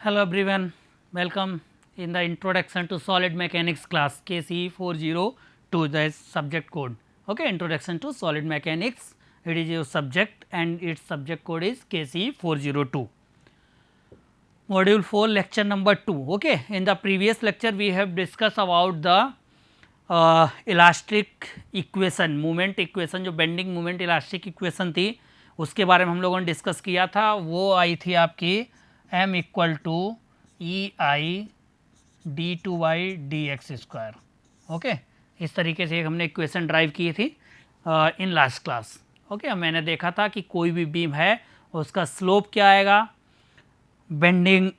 Hello everyone, welcome in the introduction to solid mechanics class KC 402, the subject code. Okay, introduction to solid mechanics, it is your subject and its subject code is KC 402. Module 4 lecture number 2. Okay, in the previous lecture we have discussed about the elastic equation, movement equation, जो bending movement elastic equation थी उसके बारे में हम लोगों ने discuss किया था। वो आई थी आपकी m equal to E I D two Y D x square. Okay, इस तरीके से एक हमने इक्वेशन ड्राइव की थी इन लास्ट क्लास। ओके, मैंने देखा था कि कोई भी बीम है उसका स्लोप क्या आएगा, बेंडिंग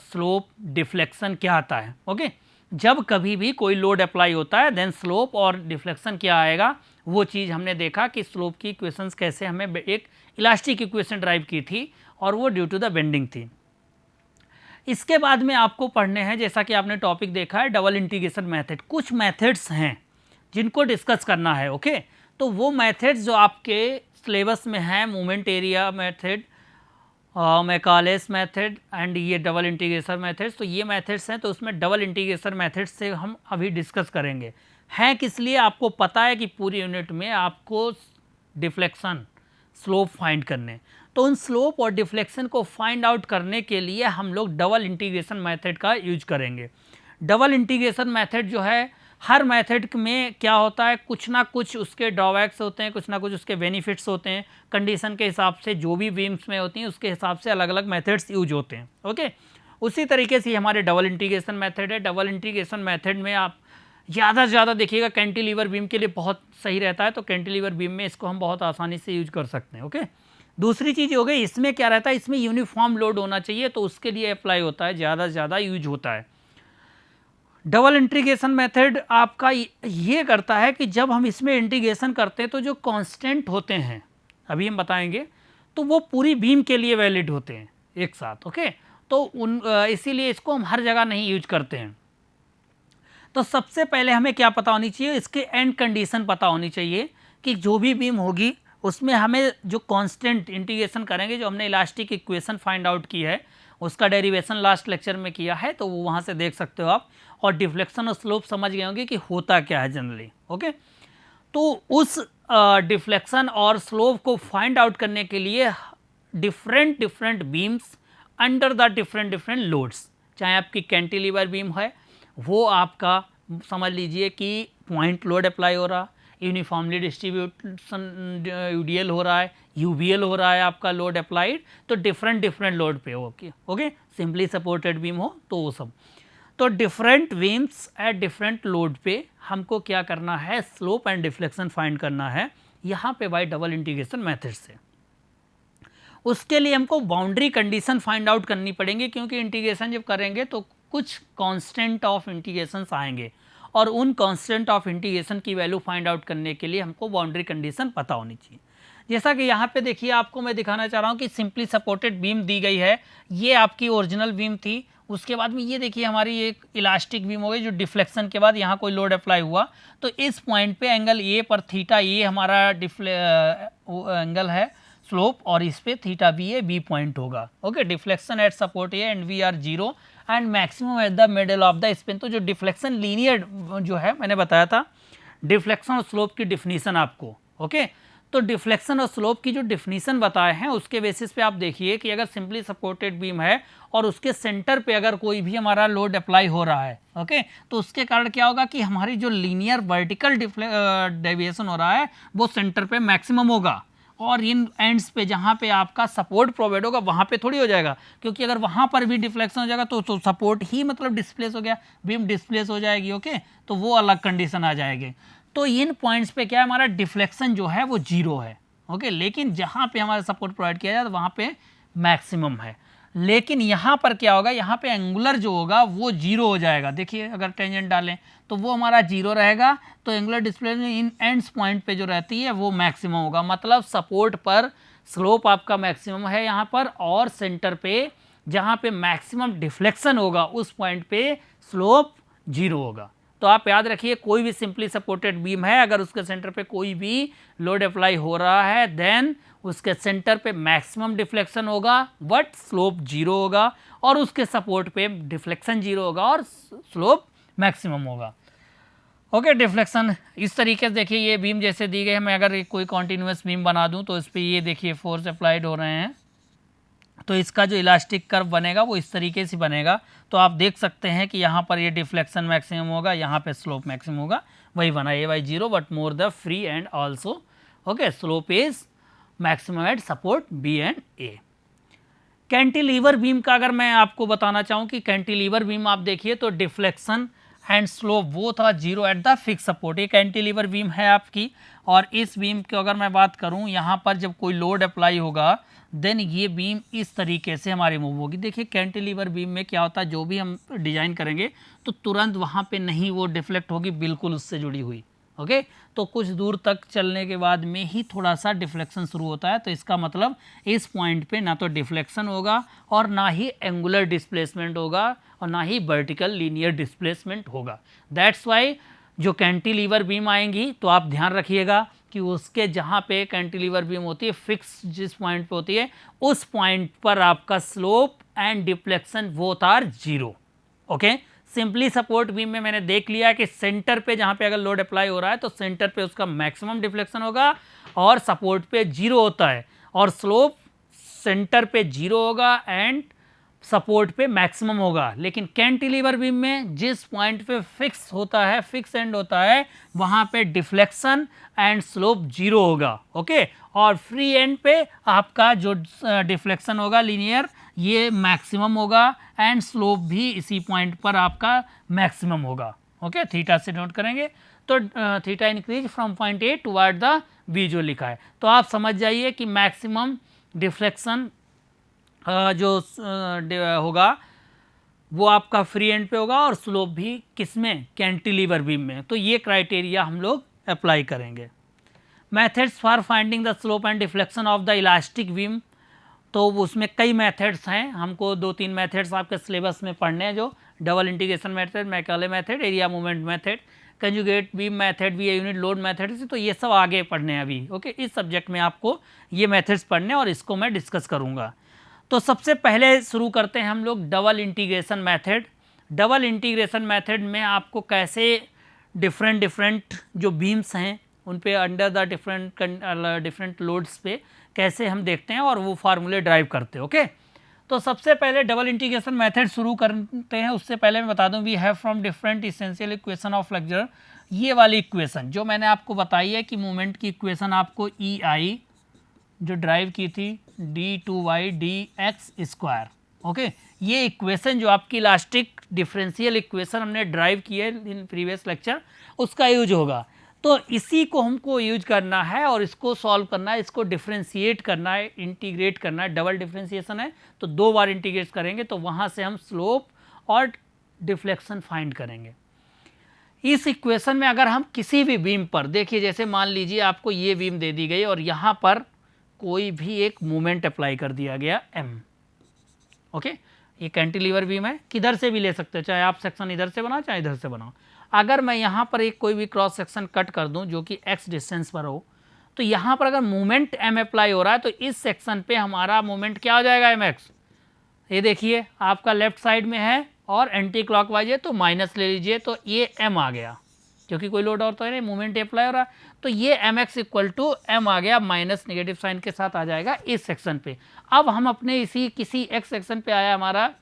स्लोप, डिफ्लेक्शन क्या आता है। ओके, जब कभी भी कोई लोड अप्लाई होता है देन स्लोप और डिफ्लेक्शन क्या आएगा, वो चीज़ हमने देखा कि स्लोप की इक्वेशंस कैसे हमें एक इलास्टिक इक्वेशन ड्राइव की थी और वो ड्यू टू द बेंडिंग थी। इसके बाद में आपको पढ़ने हैं, जैसा कि आपने टॉपिक देखा है, डबल इंटीग्रेशन मेथड। कुछ मेथड्स हैं जिनको डिस्कस करना है। ओके, तो वो मेथड्स जो आपके सिलेबस में हैं, moment area method, Macaulay's method and ये डबल इंटीग्रेशन मेथड्स, तो ये मेथड्स हैं। तो उसमें डबल इंटीग्रेशन मेथड्स से हम अभी डिस्कस करेंगे। हैं किस लिए, आपको पता है कि पूरी यूनिट में आपको डिफ्लेक्शन, स्लोप फाइंड करने, तो उन स्लोप और डिफ्लेक्शन को फाइंड आउट करने के लिए हम लोग डबल इंटीग्रेशन मेथड का यूज करेंगे। डबल इंटीग्रेशन मेथड जो है, हर मेथड में क्या होता है, कुछ ना कुछ उसके ड्रॉबैक्स होते हैं, कुछ ना कुछ उसके बेनिफिट्स होते हैं। कंडीशन के हिसाब से जो भी बीम्स में होती हैं उसके हिसाब से अलग अलग मेथड्स यूज होते हैं। ओके, उसी तरीके से हमारे डबल इंटीग्रेशन मेथड है। डबल इंटीग्रेशन मेथड में आप ज़्यादा से ज़्यादा देखिएगा, कैंटिलीवर बीम के लिए बहुत सही रहता है, तो कैंटिलीवर बीम में इसको हम बहुत आसानी से यूज कर सकते हैं। ओके, दूसरी चीज़ हो गई, इसमें क्या रहता है, इसमें यूनिफॉर्म लोड होना चाहिए, तो उसके लिए अप्लाई होता है, ज़्यादा से ज़्यादा यूज होता है। डबल इंटीग्रेशन मेथड आपका ये करता है कि जब हम इसमें इंटीग्रेशन करते हैं तो जो कांस्टेंट होते हैं, अभी हम बताएंगे, तो वो पूरी बीम के लिए वैलिड होते हैं एक साथ। ओके, तो इसीलिए इसको हम हर जगह नहीं यूज करते हैं। तो सबसे पहले हमें क्या पता होनी चाहिए, इसके एंड कंडीशन पता होनी चाहिए कि जो भी बीम होगी उसमें हमें जो कांस्टेंट इंटीग्रेशन करेंगे, जो हमने इलास्टिक इक्वेशन फाइंड आउट की है उसका डेरिवेशन लास्ट लेक्चर में किया है, तो वो वहाँ से देख सकते हो आप। और डिफ्लेक्शन और स्लोप समझ गए होंगे कि होता क्या है जनरली। ओके, तो उस डिफ्लेक्शन और स्लोप को फाइंड आउट करने के लिए different beams under the different loads, चाहे आपकी कैंटिलीवर बीम है, वो आपका समझ लीजिए कि पॉइंट लोड अप्लाई हो रहा, यूनिफॉर्मली डिस्ट्रीब्यूशन यूडीएल हो रहा है, यूबीएल हो रहा है आपका लोड अप्लाइड, तो डिफरेंट लोड पे हो। ओके, सिंपली सपोर्टेड बीम हो तो वो सब, तो different beams at different load पे हमको क्या करना है, स्लोप एंड डिफ्लेक्शन फाइंड करना है यहाँ पे बाय डबल इंटीग्रेशन मेथड से। उसके लिए हमको बाउंड्री कंडीशन फाइंड आउट करनी पड़ेंगी, क्योंकि इंटीग्रेशन जब करेंगे तो कुछ कांस्टेंट ऑफ इंटीग्रेशंस आएंगे और उन कांस्टेंट ऑफ इंटीग्रेशन की वैल्यू फाइंड आउट करने के लिए हमको बाउंड्री कंडीशन पता होनी चाहिए। जैसा कि यहाँ पे देखिए, आपको मैं दिखाना चाह रहा हूँ कि सिंपली सपोर्टेड बीम दी गई है, ये आपकी ओरिजिनल बीम थी। उसके बाद में ये देखिए हमारी एक इलास्टिक बीम हो गई, जो डिफ्लेक्शन के बाद यहाँ कोई लोड अप्लाई हुआ, तो इस पॉइंट पे एंगल ए पर थीटा ए हमारा एंगल है स्लोप, और इस पे theta B A B point होगा। Okay, deflection at support A and B are zero and maximum at the middle of the span. तो जो डिफ्लेक्शन लीनियर जो है, मैंने बताया था डिफ्लेक्शन और स्लोप की डिफिनीशन आपको। ओके, तो डिफ्लेक्शन और स्लोप की जो डिफिनीशन बताए हैं उसके बेसिस पे आप देखिए कि अगर सिंपली सपोर्टेड बीम है और उसके सेंटर पे अगर कोई भी हमारा लोड अप्लाई हो रहा है, ओके, तो उसके कारण क्या होगा कि हमारी जो लीनियर वर्टिकल डेविएशन हो रहा है वो सेंटर पे मैक्सिमम होगा, और इन एंड्स पे जहाँ पे आपका सपोर्ट प्रोवाइड होगा वहाँ पे थोड़ी हो जाएगा, क्योंकि अगर वहाँ पर भी डिफ्लेक्शन हो जाएगा तो सपोर्ट ही मतलब डिस्प्लेस हो गया, बीम डिस्प्लेस हो जाएगी। ओके, तो वो अलग कंडीशन आ जाएगी। तो इन पॉइंट्स पे क्या है, हमारा डिफ्लेक्शन जो है वो जीरो है। ओके, लेकिन जहाँ पे हमारा सपोर्ट प्रोवाइड किया जाए तो वहाँ पे मैक्सिमम है। लेकिन यहाँ पर क्या होगा, यहाँ पे एंगुलर जो होगा वो जीरो हो जाएगा। देखिए अगर टेंजेंट डालें तो वो हमारा जीरो रहेगा, तो angular displacement in ends point पे जो रहती है वो मैक्सिमम होगा। मतलब सपोर्ट पर स्लोप आपका मैक्सिमम है यहाँ पर, और सेंटर पे जहाँ पे मैक्सिमम डिफ्लेक्शन होगा उस पॉइंट पे स्लोप जीरो होगा। तो आप याद रखिए कोई भी सिंपली सपोर्टेड बीम है, अगर उसके सेंटर पे कोई भी लोड अप्लाई हो रहा है देन उसके सेंटर पे मैक्सिमम डिफ्लेक्शन होगा बट स्लोप जीरो होगा, और उसके सपोर्ट पे डिफ्लेक्शन जीरो होगा और स्लोप मैक्सिमम होगा। ओके, डिफ्लेक्शन इस तरीके से देखिए, ये बीम जैसे दी गई है, मैं अगर कोई कॉन्टिन्यूस बीम बना दूं तो इस पर ये देखिए फोर्स अप्लाइड हो रहे हैं, तो इसका जो इलास्टिक कर्व बनेगा वो इस तरीके से बनेगा। तो आप देख सकते हैं कि यहाँ पर ये डिफ्लेक्शन मैक्सिमम होगा, यहाँ पे स्लोप मैक्सिमम होगा, वही बना A/0 but more the free and also okay slope is maximum eight support B and A। Cantilever beam का अगर मैं आपको बताना चाहूँ कि कैंटिलीवर बीम आप देखिए तो डिफ्लेक्शन एंड स्लोप वो था zero at the fix support. ये कैंटिलीवर बीम है आपकी, और इस बीम की अगर मैं बात करूं यहाँ पर जब कोई लोड अप्लाई होगा देन ये बीम इस तरीके से हमारी मूव होगी। देखिए कैंटिलीवर बीम में क्या होता है, जो भी हम डिजाइन करेंगे तो तुरंत वहाँ पे नहीं वो डिफ्लेक्ट होगी, बिल्कुल उससे जुड़ी हुई। ओके, तो कुछ दूर तक चलने के बाद में ही थोड़ा सा डिफ्लेक्शन शुरू होता है, तो इसका मतलब इस पॉइंट पे ना तो डिफ्लेक्शन होगा और ना ही एंगुलर डिस्प्लेसमेंट होगा और ना ही वर्टिकल लीनियर डिस्प्लेसमेंट होगा। दैट्स वाई जो कैंटिलीवर बीम आएंगी तो आप ध्यान रखिएगा कि उसके जहाँ पे कैंटिलीवर बीम होती है फिक्स जिस पॉइंट पे होती है उस पॉइंट पर आपका slope and deflection both are zero. Okay, simply support beam में मैंने देख लिया कि सेंटर पे जहाँ पे अगर लोड अप्लाई हो रहा है तो सेंटर पे उसका मैक्सिमम डिफ्लेक्शन होगा और सपोर्ट पे जीरो होता है, और स्लोप सेंटर पे जीरो होगा एंड सपोर्ट पे मैक्सिमम होगा। लेकिन कैंटिलीवर बीम में जिस पॉइंट पे फिक्स होता है, फिक्स एंड होता है, वहाँ पे डिफ्लेक्शन एंड स्लोप जीरो होगा। ओके, और फ्री एंड पे आपका जो डिफ्लेक्शन होगा लीनियर ये मैक्सिमम होगा एंड स्लोप भी इसी पॉइंट पर आपका मैक्सिमम होगा। ओके, थीटा से नोट करेंगे तो theta increase from point A toward the B जो लिखा है, तो आप समझ जाइए कि मैक्सिमम डिफ्लेक्शन जो होगा वो आपका फ्री एंड पे होगा और स्लोप भी किसमें, कैंटिलीवर बीम में। तो ये क्राइटेरिया हम लोग अप्लाई करेंगे। Methods for finding the slope and deflection of the elastic beam, तो उसमें कई मेथड्स हैं, हमको 2-3 मेथड्स आपके सिलेबस में पढ़ने हैं, जो double integration method, Macaulay method, area movement method, conjugate beam method, V unit load method, तो ये सब आगे पढ़ने हैं अभी। ओके, इस सब्जेक्ट में आपको ये मेथड्स पढ़ने और इसको मैं डिस्कस करूँगा। तो सबसे पहले शुरू करते हैं हम लोग double integration method. Double integration method में आपको कैसे डिफरेंट जो बीम्स हैं उन पे अंडर द डिफरेंट लोड्स पे कैसे हम देखते हैं और वो फार्मूले ड्राइव करते हैं। ओके, तो सबसे पहले डबल इंटीग्रेशन मेथड शुरू करते हैं, उससे पहले मैं बता दूं we have from different essential equation of flexure, ये वाली इक्वेशन जो मैंने आपको बताई है कि मूवमेंट की इक्वेशन आपको EI जो ड्राइव की थी d2y dx²। ओके, ये इक्वेशन जो आपकी इलास्टिक डिफरेंशियल इक्वेशन हमने ड्राइव की है इन प्रीवियस लेक्चर, उसका यूज होगा। तो इसी को हमको यूज करना है और इसको सॉल्व करना है, इसको डिफरेंशिएट करना है, इंटीग्रेट करना है। डबल डिफरेंशिएशन है तो 2 बार इंटीग्रेट करेंगे तो वहाँ से हम स्लोप और डिफ्लेक्शन फाइंड करेंगे। इस इक्वेशन में अगर हम किसी भी बीम पर देखिए, जैसे मान लीजिए आपको ये बीम दे दी गई और यहाँ पर कोई भी एक मूवमेंट अप्लाई कर दिया गया m। ओके, ये कैंटिलीवर बीम है, किधर से भी ले सकते हो, चाहे आप सेक्शन इधर से बनाओ चाहे इधर से बनाओ। अगर मैं यहाँ पर एक कोई भी क्रॉस सेक्शन कट कर दूं जो कि x डिस्टेंस पर हो, तो यहाँ पर अगर मूवमेंट m अप्लाई हो रहा है तो इस सेक्शन पे हमारा मूवमेंट क्या हो जाएगा, mx। ये देखिए आपका लेफ्ट साइड में है और एंटी क्लॉकवाइज है तो माइनस ले लीजिए, तो ये m आ गया क्योंकि कोई लोड और तो है नहीं, मूवमेंट अप्लाई हो रहा है, तो ये mx इक्वल टू m आ गया, माइनस नेगेटिव साइन के साथ आ जाएगा इस सेक्शन पे। अब हम अपने इसी किसी x सेक्शन पे आया हमारा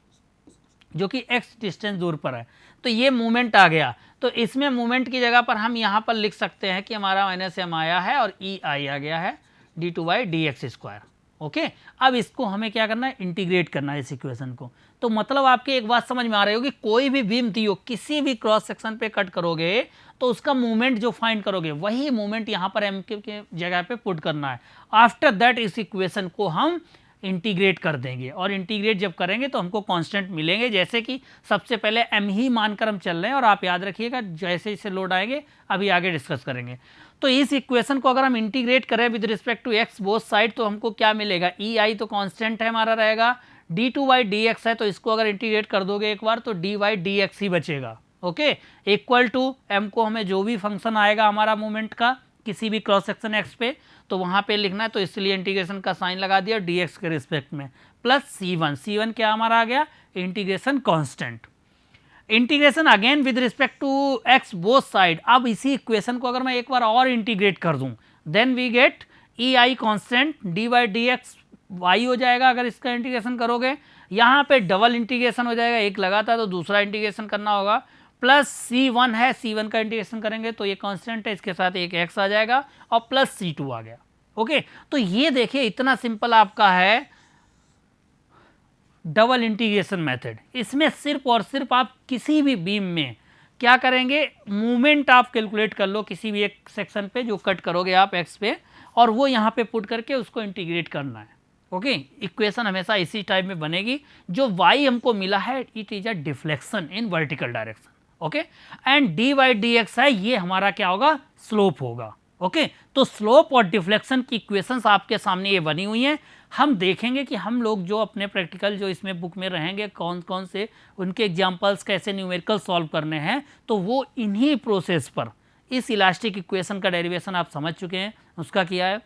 जो कि x डिस्टेंस दूर पर है, तो ये मूवमेंट आ गया, तो इसमें मूवमेंट की जगह पर हम यहाँ पर लिख सकते हैं कि हमारा -m आया है और EI आ गया है d2y dx²। ओके, अब इसको हमें क्या करना है, इंटीग्रेट करना है इस इक्वेशन को। तो मतलब आपके एक बात समझ में आ रही होगी, कोई भी बीम दी हो किसी भी क्रॉस सेक्शन पे कट करोगे तो उसका मूवमेंट जो फाइंड करोगे वही मूवमेंट यहाँ पर m के जगह पे पुट करना है। आफ्टर दैट इस इक्वेशन को हम इंटीग्रेट कर देंगे और इंटीग्रेट जब करेंगे तो हमको कांस्टेंट मिलेंगे, जैसे कि सबसे पहले m ही मानकर हम चल रहे हैं और आप याद रखिएगा जैसे जैसे लोड आएंगे अभी आगे डिस्कस करेंगे। तो इस इक्वेशन को अगर हम इंटीग्रेट करें with respect to x both side तो हमको क्या मिलेगा, EI तो कांस्टेंट है हमारा रहेगा, d2y dx है तो इसको अगर इंटीग्रेट कर दोगे एक बार तो dy dx ही बचेगा। ओके, इक्वल टू m को हमें जो भी फंक्शन आएगा हमारा मूवमेंट का किसी भी क्रॉस सेक्शन x पे तो वहाँ पे लिखना है, तो इसलिए इंटीग्रेशन का साइन लगा दिया dx के रिस्पेक्ट में, प्लस C1 क्या हमारा आ गया, integration constant. Integration again with respect to x both side. अब इसी इक्वेशन को अगर मैं एक बार और इंटीग्रेट कर दूं then we get EI constant dy/dx y हो जाएगा अगर इसका इंटीग्रेशन करोगे। यहाँ पे डबल इंटीग्रेशन हो जाएगा, एक लगा था तो दूसरा इंटीग्रेशन करना होगा, प्लस C1 है, C1 का इंटीग्रेशन करेंगे तो ये कांस्टेंट है, इसके साथ एक x आ जाएगा और प्लस C2 आ गया। ओके, तो ये देखिए इतना सिंपल आपका है डबल इंटीग्रेशन मेथड। इसमें सिर्फ और सिर्फ आप किसी भी बीम में क्या करेंगे, मूवमेंट आप कैलकुलेट कर लो किसी भी एक सेक्शन पे जो कट करोगे आप एक्स पे, और वो यहाँ पे पुट करके उसको इंटीग्रेट करना है। ओके, इक्वेशन हमेशा इसी टाइप में बनेगी। जो y हमको मिला है it is a deflection in vertical direction. Okay, and dy/dx है, ये हमारा क्या होगा, स्लोप होगा। ओके, तो स्लोप और डिफ्लेक्शन की इक्वेशंस आपके सामने ये बनी हुई हैं। हम देखेंगे कि हम लोग जो अपने प्रैक्टिकल जो इसमें बुक में रहेंगे कौन कौन से उनके एग्जांपल्स कैसे न्यूमेरिकल सॉल्व करने हैं, तो वो इन्हीं प्रोसेस पर इस इलास्टिक इक्वेशन का डेरिवेशन आप समझ चुके हैं, उसका किया है।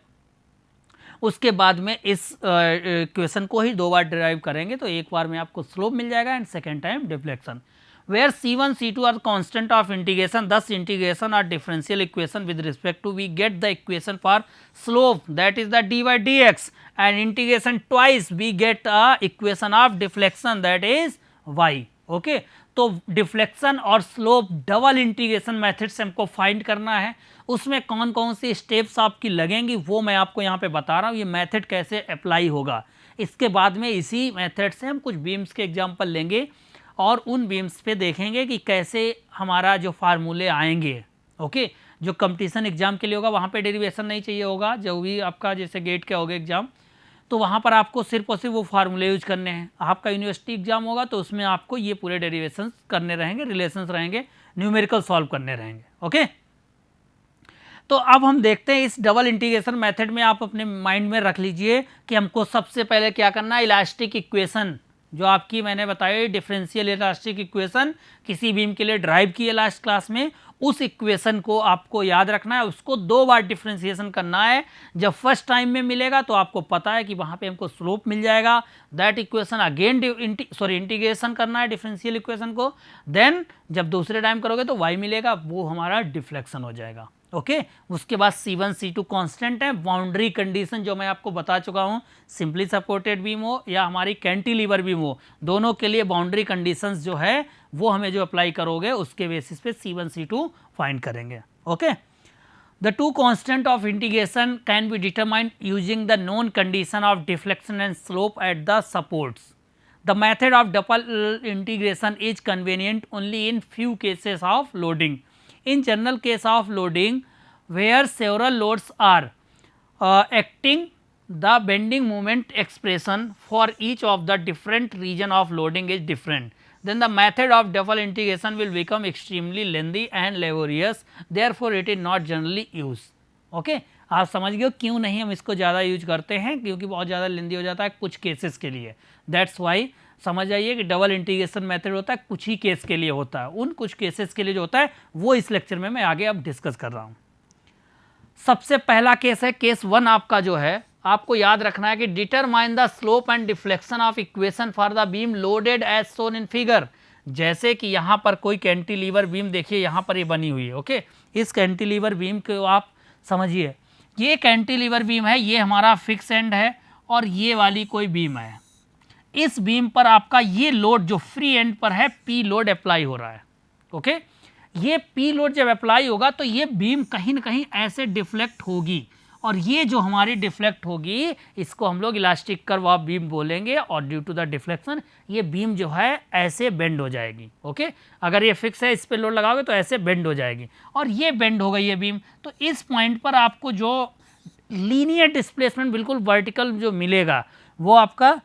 उसके बाद में इस इक्वेशन को ही दो बार डिराइव करेंगे तो एक बार में आपको स्लोप मिल जाएगा and second time deflection. Where C1, C2 are constant of integration, thus integration are differential equation with respect to we get the equation for slope that is the dy/dx, and integration twice we get a equation of deflection that is y. Okay, तो deflection और slope double integration method से हमको find करना है। उसमें कौन कौन सी steps आपकी लगेंगी वो मैं आपको यहाँ पे बता रहा हूँ, ये मेथड कैसे अप्लाई होगा। इसके बाद में इसी मेथड से हम कुछ बीम्स के एग्जाम्पल लेंगे और उन बीम्स पे देखेंगे कि कैसे हमारा जो फार्मूले आएंगे। ओके, जो कंपटीशन एग्जाम के लिए होगा वहाँ पे डेरिवेशन नहीं चाहिए होगा, जो भी आपका जैसे गेट के होगा एग्जाम तो वहाँ पर आपको सिर्फ और सिर्फ वो फार्मूले यूज करने हैं। आपका यूनिवर्सिटी एग्जाम होगा तो उसमें आपको ये पूरे डेरिवेशंस करने रहेंगे, रिलेशंस रहेंगे, न्यूमेरिकल सॉल्व करने रहेंगे। ओके, तो अब हम देखते हैं इस डबल इंटीग्रेशन मेथड में आप अपने माइंड में रख लीजिए कि हमको सबसे पहले क्या करना है, इलास्टिक इक्वेशन जो आपकी मैंने बताई डिफरेंशियल इलास्टिक इक्वेशन किसी बीम के लिए ड्राइव की है लास्ट क्लास में, उस इक्वेशन को आपको याद रखना है, उसको दो बार डिफरेंशिएशन करना है। जब फर्स्ट टाइम में मिलेगा तो आपको पता है कि वहाँ पे हमको स्लोप मिल जाएगा, दैट इक्वेशन अगेन इंटीग्रेशन करना है डिफरेंशियल इक्वेशन को, देन जब दूसरे टाइम करोगे तो y मिलेगा, वो हमारा डिफ्लेक्शन हो जाएगा। ओके, उसके बाद C1 C2 कांस्टेंट है। बाउंड्री कंडीशन जो मैं आपको बता चुका हूँ, सिंपली सपोर्टेड बीम हो या हमारी कैंटिलीवर बीम हो, दोनों के लिए बाउंड्री कंडीशंस जो है वो हमें जो अप्लाई करोगे उसके बेसिस पे C1 C2 फाइंड करेंगे। Okay, the two constant of integration can be determined using the known condition of deflection and slope at the supports. The method of double integration is convenient only in few cases of loading. In general case of loading where several loads are acting, the bending moment expression for each of the different region of loading is different, then the method of double integration will become extremely lengthy and laborious, therefore it is not generally used. Okay, आप समझ गए क्यों नहीं हम इसको ज़्यादा use करते हैं, क्योंकि बहुत ज़्यादा लेंदी हो जाता है कुछ केसेस के लिए। दैट्स वाई समझ आइए कि डबल इंटीग्रेशन मेथड होता है कुछ ही केस के लिए होता है, उन कुछ केसेस के लिए जो होता है वो इस लेक्चर में मैं आगे अब डिस्कस कर रहा हूँ। सबसे पहला केस है केस 1 आपका जो है, आपको याद रखना है कि determine the slope and deflection of equation for the beam loaded as shown in figure. जैसे कि यहाँ पर कोई कैंटिलीवर बीम देखिए यहाँ पर ये बनी हुई है। ओके, इस कैंटिलीवर बीम को आप समझिए, ये कैंटिलीवर बीम है, ये हमारा फिक्स एंड है और ये वाली कोई बीम है। इस बीम पर आपका ये लोड जो फ्री एंड पर है पी लोड अप्लाई हो रहा है। ओके, ये पी लोड जब अप्लाई होगा तो ये बीम कहीं ना कहीं ऐसे डिफ्लेक्ट होगी, और ये जो हमारी डिफ्लेक्ट होगी इसको हम लोग इलास्टिक कर्व ऑफ बीम बोलेंगे, और ड्यू टू द डिफ्लेक्शन ये बीम जो है ऐसे बेंड हो जाएगी। ओके, अगर ये फिक्स है इस पर लोड लगाओगे तो ऐसे बेंड हो जाएगी, और ये बेंड हो गई है बीम। तो इस पॉइंट पर आपको जो लीनियर डिस्प्लेसमेंट बिल्कुल वर्टिकल जो मिलेगा वो आपका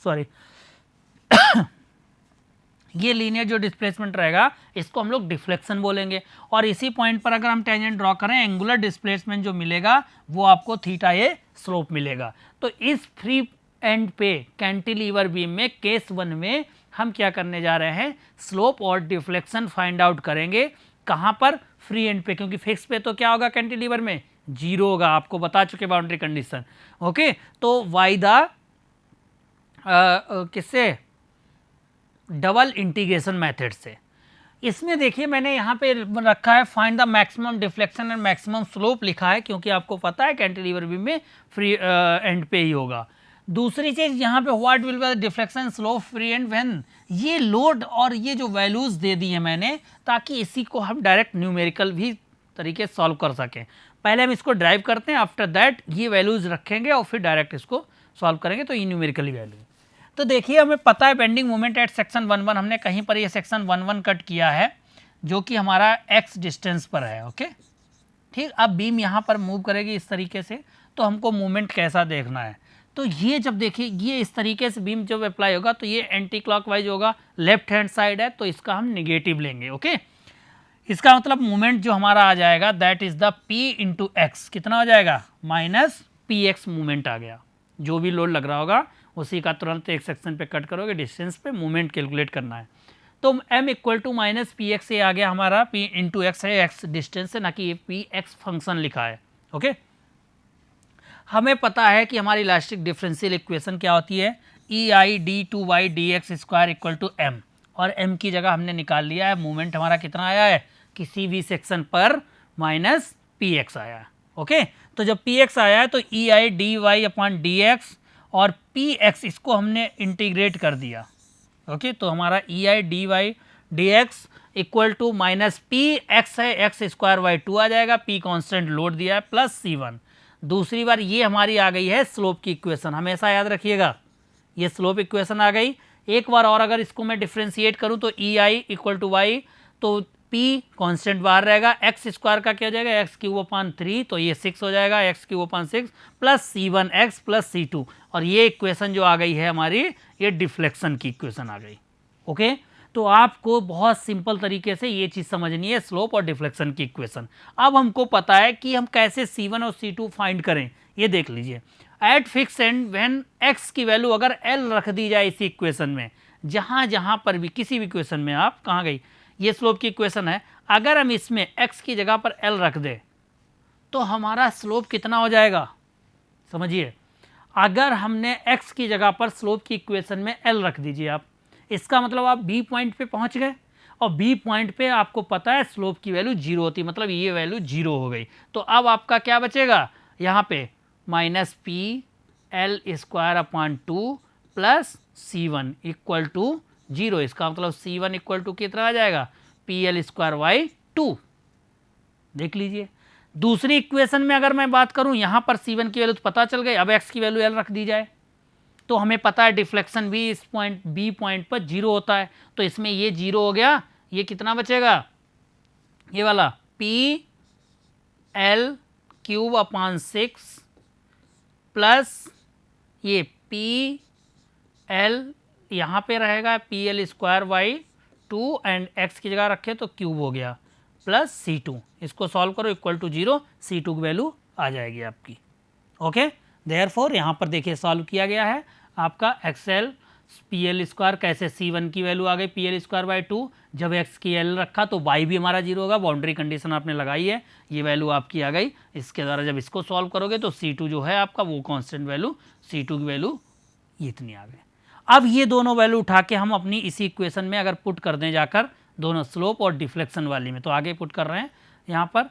सॉरी ये लीनियर जो डिस्प्लेसमेंट रहेगा इसको हम लोग डिफ्लेक्शन बोलेंगे, और इसी पॉइंट पर अगर हम टेंजेंट ड्रॉ करें एंगुलर डिस्प्लेसमेंट जो मिलेगा वो आपको थीटा ए स्लोप मिलेगा। तो इस फ्री एंड पे कैंटिलीवर बीम में केस 1 में हम क्या करने जा रहे हैं, स्लोप और डिफ्लेक्शन फाइंड आउट करेंगे। कहाँ पर, फ्री एंड पे, क्योंकि फिक्स पे तो क्या होगा कैंटिलीवर में, 0 होगा, आपको बता चुके बाउंड्री कंडीशन। ओके, तो वाई द किससे, डबल इंटीग्रेशन मेथड से। इसमें देखिए मैंने यहाँ पे रखा है find the maximum deflection and maximum slope लिखा है, क्योंकि आपको पता है कैंटिलीवर बीम में फ्री एंड पे ही होगा। दूसरी चीज यहाँ पे what will be deflection slope free and when, ये लोड और ये जो वैल्यूज दे दी है मैंने, ताकि इसी को हम डायरेक्ट न्यूमेरिकल भी तरीके से सॉल्व कर सकें। पहले हम इसको ड्राइव करते हैं, आफ्टर दैट ये वैल्यूज रखेंगे और फिर डायरेक्ट इसको सॉल्व करेंगे, तो ये न्यूमेरिकली वैल्यू। तो देखिए हमें पता है बेंडिंग मोमेंट एट सेक्शन 1 1, हमने कहीं पर ये सेक्शन 1 1 कट किया है जो कि हमारा x डिस्टेंस पर है। ओके ठीक, अब बीम यहाँ पर मूव करेगी इस तरीके से, तो हमको मूवमेंट कैसा देखना है। तो ये जब देखिए ये इस तरीके से बीम जब अप्लाई होगा तो ये एंटी क्लॉकवाइज होगा, लेफ्ट हैंड साइड है, तो इसका हम निगेटिव लेंगे। ओके, इसका मतलब मूवमेंट जो हमारा आ जाएगा that is the p into x, कितना हो जाएगा, माइनस पी एक्स मूवमेंट आ गया। जो भी लोड लग रहा होगा उसी का तुरंत एक सेक्शन पे कट करोगे, डिस्टेंस पे मूवमेंट कैलकुलेट करना है। तो m equal to minus P x, ये आ गया हमारा p इंटू एक्स है, x डिस्टेंस है, ना कि ये पी एक्स फंक्शन लिखा है। ओके, हमें पता है कि हमारी इलास्टिक डिफरेंशियल इक्वेशन क्या होती है, E I D two Y D x square equal to M, और m की जगह हमने निकाल लिया है मूवमेंट हमारा कितना आया है, किसी भी सेक्शन पर माइनस पी एक्स आया है। ओके, तो जब पी एक्स आया है तो E I D Y upon D X और पी एक्स इसको हमने इंटीग्रेट कर दिया। ओके, तो हमारा E I D Y D X equal to minus P X है, एक्स स्क्वायर वाई 2 आ जाएगा, पी कांस्टेंट लोड दिया है, प्लस C1। दूसरी बार ये हमारी आ गई है स्लोप की इक्वेशन, हमेशा याद रखिएगा ये स्लोप इक्वेशन आ गई। एक बार और अगर इसको मैं डिफ्रेंशिएट करूं तो E I equal to Y, तो p कांस्टेंट बाहर रहेगा, एक्स स्क्वायर का क्या हो जाएगा, एक्स क्यूब अपॉन 3, तो ये 6 हो जाएगा, x cube upon 6 plus C1x plus C2, और ये इक्वेशन जो आ गई है हमारी, ये डिफ्लेक्शन की इक्वेशन आ गई। ओके, तो आपको बहुत सिंपल तरीके से ये चीज़ समझनी है, स्लोप और डिफ्लेक्शन की इक्वेशन। अब हमको पता है कि हम कैसे C1 और C2 फाइंड करें, ये देख लीजिए। Eight fix and when x की वैल्यू अगर L रख दी जाए इसी इक्वेशन में, जहाँ पर भी किसी भी इक्वेशन में, आप कहाँ गई, ये स्लोप की इक्वेशन है, अगर हम इसमें x की जगह पर L रख दें तो हमारा स्लोप कितना हो जाएगा, समझिए। अगर हमने x की जगह पर स्लोप की इक्वेशन में L रख दीजिए आप, इसका मतलब आप B पॉइंट पे पहुंच गए, और B पॉइंट पे आपको पता है स्लोप की वैल्यू 0 होती, मतलब ये वैल्यू 0 हो गई। तो अब आपका क्या बचेगा यहाँ पे, minus P L square upon 2 plus C1 equal to 0। इसका मतलब C1 इक्वल टू कितना आ जाएगा, पी एल स्क्वायर वाई 2। देख लीजिए दूसरी इक्वेशन में अगर मैं बात करूं, यहां पर C1 की वैल्यू तो पता चल गई, अब x की वैल्यू L रख दी जाए तो हमें पता है डिफ्लेक्शन भी इस पॉइंट B पॉइंट पर 0 होता है, तो इसमें ये 0 हो गया, ये कितना बचेगा, ये वाला P L cube upon 6 plus ये पी एल यहाँ पे रहेगा P L square Y 2 and x की जगह रखे तो क्यूब हो गया, प्लस C2, इसको सॉल्व करो इक्वल टू 0, C2 की वैल्यू आ जाएगी आपकी। ओके, देयरफॉर यहाँ पर देखिए सॉल्व किया गया है आपका एक्सएल पी एल स्क्वायर, कैसे C1 की वैल्यू आ गई पी एल स्क्वायर बाई 2, जब x की L रखा तो y भी हमारा 0 होगा, बाउंड्री कंडीशन आपने लगाई है, ये वैल्यू आपकी आ गई। इसके द्वारा जब इसको सॉल्व करोगे तो C2 जो है आपका वो कांस्टेंट वैल्यू, C2 की वैल्यू इतनी आ गई। अब ये दोनों वैल्यू उठा के हम अपनी इसी इक्वेशन में अगर पुट कर दें जाकर, दोनों स्लोप और डिफ्लेक्शन वाली में, तो आगे पुट कर रहे हैं यहाँ पर।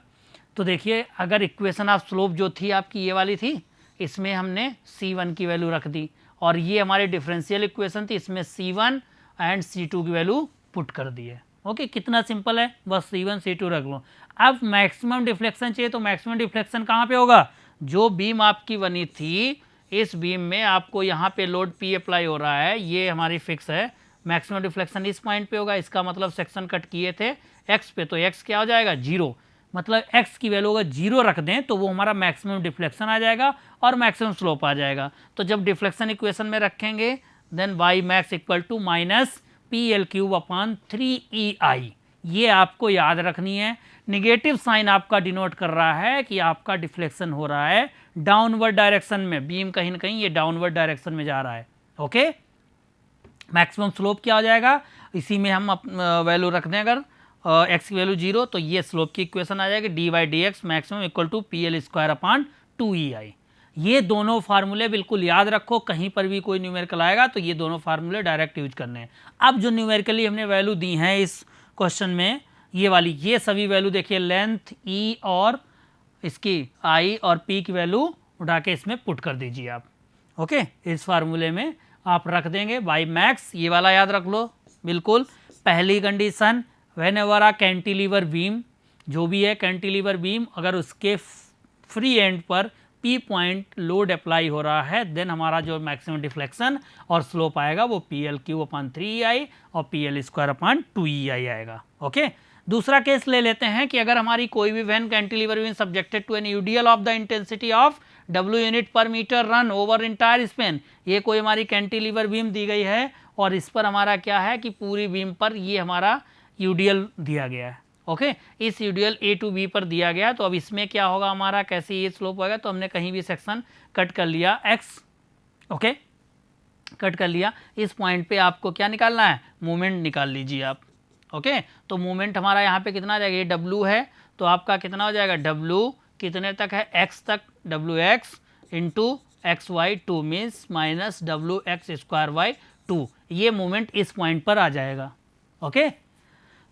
तो देखिए अगर इक्वेशन ऑफ स्लोप जो थी आपकी ये वाली थी, इसमें हमने C1 की वैल्यू रख दी, और ये हमारी डिफरेंशियल इक्वेशन थी, इसमें C1 एंड C2 की वैल्यू पुट कर दी है। ओके, कितना सिंपल है, बस C1 C2 रख लो। अब मैक्सिमम डिफ्लेक्शन चाहिए तो मैक्सिमम डिफ्लेक्शन कहाँ पे होगा, जो बीम आपकी बनी थी इस बीम में आपको यहाँ पे लोड P अप्लाई हो रहा है, ये हमारी फिक्स है, मैक्सिमम डिफ्लेक्शन इस पॉइंट पे होगा, इसका मतलब सेक्शन कट किए थे x पे, तो x क्या हो जाएगा 0, मतलब x की वैल्यू अगर 0 रख दें तो वो हमारा मैक्सिमम डिफ्लेक्शन आ जाएगा और मैक्सिमम स्लोप आ जाएगा। तो जब डिफ्लेक्शन इक्वेशन में रखेंगे then y max equal to minus P L cube upon 3EI, ये आपको याद रखनी है। निगेटिव साइन आपका डिनोट कर रहा है कि आपका डिफ्लेक्शन हो रहा है डाउनवर्ड डायरेक्शन में, बीम कहीं ना कहीं ये डाउनवर्ड डायरेक्शन में जा रहा है। ओके, मैक्सिमम स्लोप क्या हो जाएगा, इसी में हम वैल्यू रख दें अगर एक्स की वैल्यू 0, तो ये स्लोप की इक्वेशन आ जाएगी dy dx maximum equal to PL square upon 2EI। ये दोनों फार्मूले बिल्कुल याद रखो, कहीं पर भी कोई न्यूमेरिकल आएगा तो ये दोनों फार्मूले डायरेक्ट यूज करने हैं। अब जो न्यूमेरिकली हमने वैल्यू दी हैं इस क्वेश्चन में, ये वाली, ये सभी वैल्यू देखिए, लेंथ E और इसकी I और P की वैल्यू उठा के इसमें पुट कर दीजिए आप। ओके, इस फार्मूले में आप रख देंगे बाई मैक्स, ये वाला याद रख लो बिल्कुल। पहली condition, when ever a cantilever beam, जो भी है कैंटिलीवर बीम, अगर उसके फ्री एंड पर P पॉइंट लोड अप्लाई हो रहा है, देन हमारा जो मैक्सिमम डिफ्लेक्शन और स्लोप आएगा वो PL³ अपॉन 3EI और PL स्क्वायर अपॉन 2EI आएगा। ओके, दूसरा केस ले लेते हैं कि अगर हमारी कोई भी when cantilever beam subjected to an UDL of the intensity of W unit per metre run over entire span, ये कोई हमारी कैंटिलीवर बीम दी गई है और इस पर हमारा क्या है कि पूरी बीम पर ये हमारा यूडीएल दिया गया है। ओके, इस यूडीएल A to B पर दिया गया, तो अब इसमें क्या होगा हमारा, कैसे ये स्लोप होगा, तो हमने कहीं भी सेक्शन कट कर लिया x। ओके, कट कर लिया, इस पॉइंट पे आपको क्या निकालना है, मोमेंट निकाल लीजिए आप। ओके, तो मोमेंट हमारा यहाँ पे कितना आ जाएगा, ये W है, तो आपका कितना हो जाएगा, W कितने तक है, x तक, WX into XY2 means minus WX square by 2, ये मोमेंट इस पॉइंट पर आ जाएगा। ओके,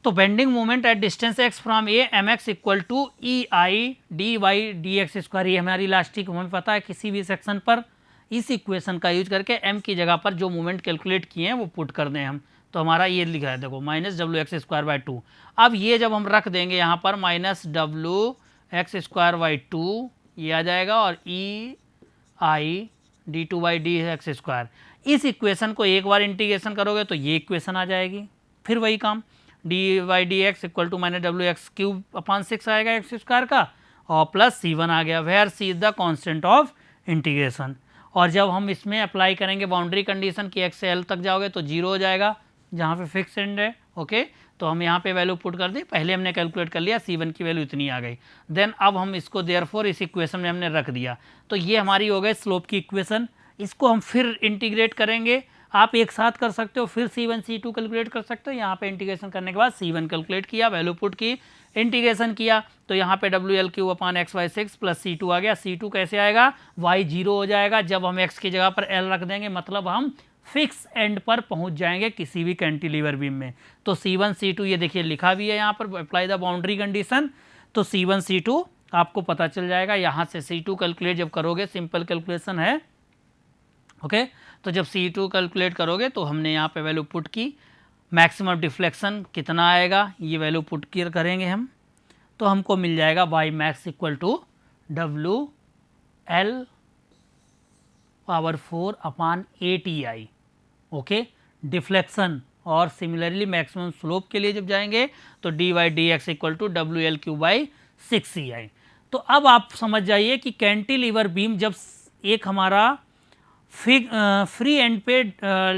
तो bending moment at distance x from A mx equal to EI dy dx square, ये हमारी इलास्टिक हमें पता है, किसी भी सेक्शन पर इस इक्वेशन का यूज करके m की जगह पर जो मोमेंट कैलकुलेट किए हैं वो पुट कर दें हम, तो हमारा ये लिखा है देखो माइनस WX स्क्वायर बाई 2। अब ये जब हम रख देंगे यहाँ पर माइनस WX स्क्वायर बाई 2 ये आ जाएगा और EI d2 by dx square, इस इक्वेशन को एक बार इंटीग्रेशन करोगे तो ये इक्वेशन आ जाएगी, फिर वही काम dy dx equal to minus WX³ upon 6 आएगा एक्स स्क्वायर का और प्लस C1 आ गया, where C is the constant of integration. और जब हम इसमें अप्लाई करेंगे बाउंड्री कंडीशन की x से L तक जाओगे तो 0 हो जाएगा जहाँ पे फिक्स एंड है। ओके, तो हम यहाँ पे वैल्यू पुट कर दी, पहले हमने कैलकुलेट कर लिया, C1 की वैल्यू इतनी आ गई, देन अब हम इसको देयरफॉर इस इक्वेशन में हमने रख दिया, तो ये हमारी हो गई स्लोप की इक्वेशन। इसको हम फिर इंटीग्रेट करेंगे, आप एक साथ कर सकते हो, फिर C1 C2 कैलकुलेट कर सकते हो। यहाँ पे इंटीग्रेशन करने के बाद C1 कैलकुलेट किया, वैल्यू पुट की, इंटीग्रेशन किया, तो यहाँ पे WL³ upon XY6 plus C2 आ गया। C2 कैसे आएगा, Y 0 हो जाएगा जब हम X की जगह पर L रख देंगे, मतलब हम फिक्स एंड पर पहुँच जाएंगे किसी भी कैंटिलीवर बीम में। तो C1 C2 ये देखिए लिखा भी है यहाँ पर, अप्लाई द बाउंड्री कंडीशन, तो C1 C2 आपको पता चल जाएगा। यहाँ से C2 कैलकुलेट जब करोगे, सिंपल कैलकुलेशन है। ओके, तो जब C2 कैलकुलेट करोगे तो हमने यहाँ पे वैल्यू पुट की, मैक्सिमम डिफ्लेक्शन कितना आएगा ये वैल्यू पुट करेंगे हम, तो हमको मिल जाएगा y max equal to WL power 4 upon 8EI। Okay, deflection और सिमिलरली मैक्सिमम स्लोप के लिए जब जाएंगे तो dy dx equal to WL³ by 6EI। तो अब आप समझ जाइए कि कैंटिलीवर बीम जब एक हमारा फ्री एंड पे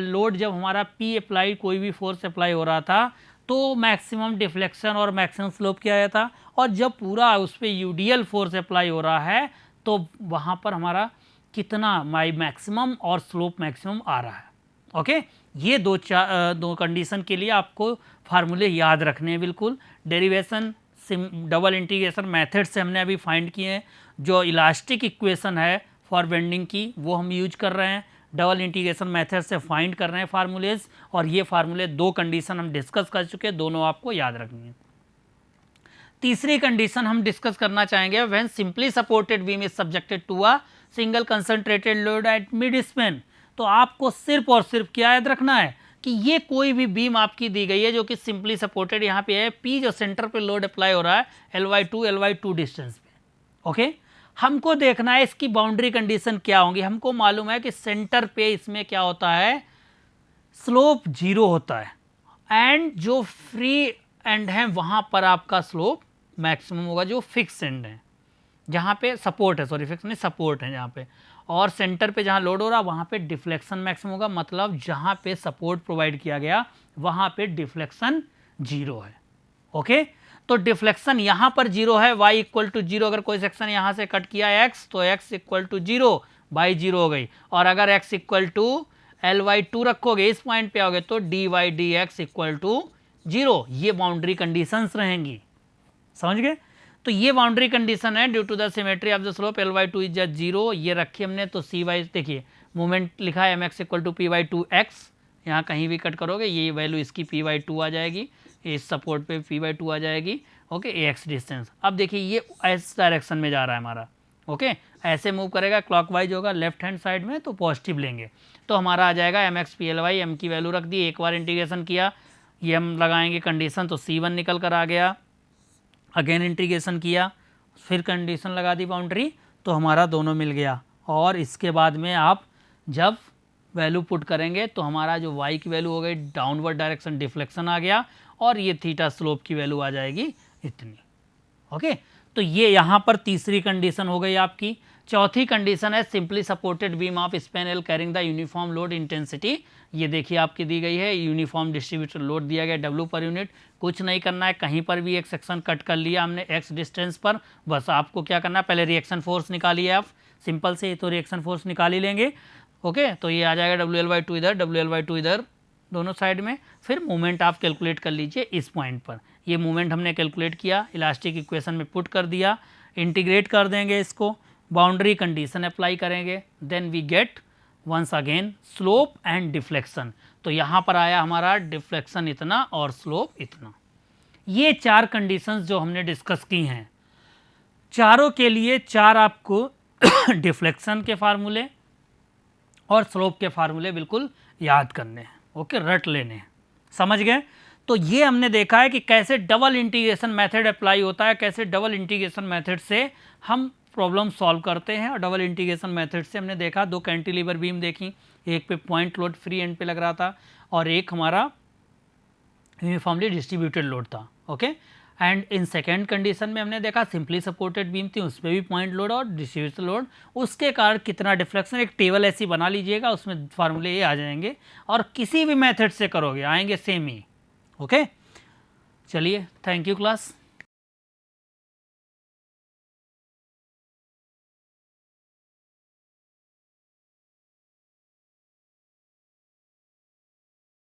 लोड, जब हमारा P अप्लाई, कोई भी फोर्स अप्लाई हो रहा था, तो मैक्सिमम डिफ्लेक्शन और मैक्सिमम स्लोप क्या आया था, और जब पूरा उस पर यूडीएल फोर्स अप्लाई हो रहा है तो वहाँ पर हमारा कितना मैक्सिमम और स्लोप मैक्सिमम आ रहा है। ओके, ये दो कंडीशन के लिए आपको फार्मूले याद रखने हैं बिल्कुल। डेरिवेशन डबल इंटीग्रेशन मेथड से हमने अभी फाइंड किए हैं, जो इलास्टिक इक्वेशन है फॉर बेंडिंग की वो हम यूज कर रहे हैं, डबल इंटीग्रेशन मेथड से फाइंड कर रहे हैं फार्मूलेज, और ये फार्मूले दो कंडीशन हम डिस्कस कर चुके हैं, दोनों आपको याद रखनी है। तीसरी कंडीशन हम डिस्कस करना चाहेंगे, when simply supported beam is subjected to a single concentrated load at mid span. तो आपको सिर्फ और सिर्फ क्या याद रखना है कि ये कोई भी बीम आपकी दी गई है जो कि सिंपली सपोर्टेड यहाँ पे है, P जो सेंटर पे लोड अप्लाई हो रहा है LY2 डिस्टेंस पे। ओके, हमको देखना है इसकी बाउंड्री कंडीशन क्या होंगी। हमको मालूम है कि सेंटर पे इसमें क्या होता है, स्लोप 0 होता है, एंड जो फ्री एंड है वहाँ पर आपका स्लोप मैक्सिमम होगा, जो फिक्स एंड है जहाँ पे सपोर्ट है, सॉरी फिक्स नहीं सपोर्ट है जहाँ पे, और सेंटर पे जहाँ लोड हो रहा वहाँ पे डिफ्लेक्शन मैक्सिमम होगा, मतलब जहाँ पे सपोर्ट प्रोवाइड किया गया वहाँ पे डिफ्लेक्शन 0 है। ओके, तो डिफ्लेक्शन यहाँ पर 0 है, y इक्वल टू 0, अगर कोई सेक्शन यहाँ से कट किया x तो x इक्वल टू 0 बाई 0 हो गई, और अगर x इक्वल टू L/2 रखोगे, इस पॉइंट पे आओगे तो dy dx इक्वल टू 0, ये बाउंड्री कंडीशंस रहेंगी, समझ गए। तो ये बाउंड्री कंडीशन है due to the symmetry of the slope L/2 is 0, ये रखी हमने। तो cy देखिए मोमेंट लिखा है mx इक्वल टू p/2x, यहाँ कहीं भी कट करोगे ये वैल्यू इसकी p/2 आ जाएगी, इस सपोर्ट पे p/2 आ जाएगी, ओके, ax डिस्टेंस। अब देखिए ये इस डायरेक्शन में जा रहा है हमारा, ओके, ऐसे मूव करेगा, क्लॉकवाइज होगा लेफ्ट हैंड साइड में, तो पॉजिटिव लेंगे, तो हमारा आ जाएगा mx p/Ly, m की वैल्यू रख दी, एक बार इंटीग्रेशन किया, ये हम लगाएंगे कंडीशन, तो c1 निकल कर आ गया, अगेन इंटीग्रेशन किया, फिर कंडीशन लगा दी बाउंड्री, तो हमारा दोनों मिल गया। और इसके बाद में आप जब वैल्यू पुट करेंगे तो हमारा जो y की वैल्यू हो गई डाउनवर्ड डायरेक्शन डिफ्लेक्शन आ गया, और ये थीटा स्लोप की वैल्यू आ जाएगी इतनी, ओके। तो ये यहाँ पर तीसरी कंडीशन हो गई आपकी। चौथी कंडीशन है simply supported beam of span L carrying the uniform load intensity, ये देखिए आपकी दी गई है, यूनिफॉर्म डिस्ट्रीब्यूटेड लोड दिया गया W पर यूनिट, कुछ नहीं करना है, कहीं पर भी एक सेक्शन कट कर लिया हमने x डिस्टेंस पर, बस आपको क्या करना है, पहले रिएक्शन फोर्स निकालिए आप, सिंपल से, तो रिएक्शन फोर्स निकाल ही लेंगे, ओके। तो ये आ जाएगा WL/2 इधर, WL/2 इधर, दोनों साइड में। फिर मूवमेंट आप कैलकुलेट कर लीजिए इस पॉइंट पर, ये मूवमेंट हमने कैलकुलेट किया, इलास्टिक इक्वेशन में पुट कर दिया, इंटीग्रेट कर देंगे इसको, बाउंड्री कंडीशन अप्लाई करेंगे, then we get once again slope and deflection. तो यहाँ पर आया हमारा डिफ्लेक्शन इतना और स्लोप इतना। ये चार कंडीशंस जो हमने डिस्कस की हैं, चारों के लिए चार आपको डिफ्लेक्शन के फार्मूले और स्लोप के फार्मूले बिल्कुल याद करने हैं, ओके, रट लेने हैं, समझ गए। तो ये हमने देखा है कि कैसे डबल इंटीग्रेशन मेथड अप्लाई होता है, कैसे डबल इंटीग्रेशन मेथड से हम प्रॉब्लम सॉल्व करते हैं। और डबल इंटीग्रेशन मेथड से हमने देखा, दो कैंटिलीवर बीम देखी, एक पे पॉइंट लोड फ्री एंड पे लग रहा था और एक हमारा यूनिफॉर्मली डिस्ट्रीब्यूटेड लोड था, okay. And in second condition में हमने देखा सिंपली सपोर्टेड बीम थी, उस पर भी पॉइंट लोड और डिस्ट्रीब्यूटेड लोड, उसके कारण कितना डिफ्लेक्शन, एक टेबल ऐसी बना लीजिएगा, उसमें फार्मूले ये आ जाएंगे, और किसी भी मेथड से करोगे आएंगे सेम ही, ओके। चलिए, थैंक यू क्लास।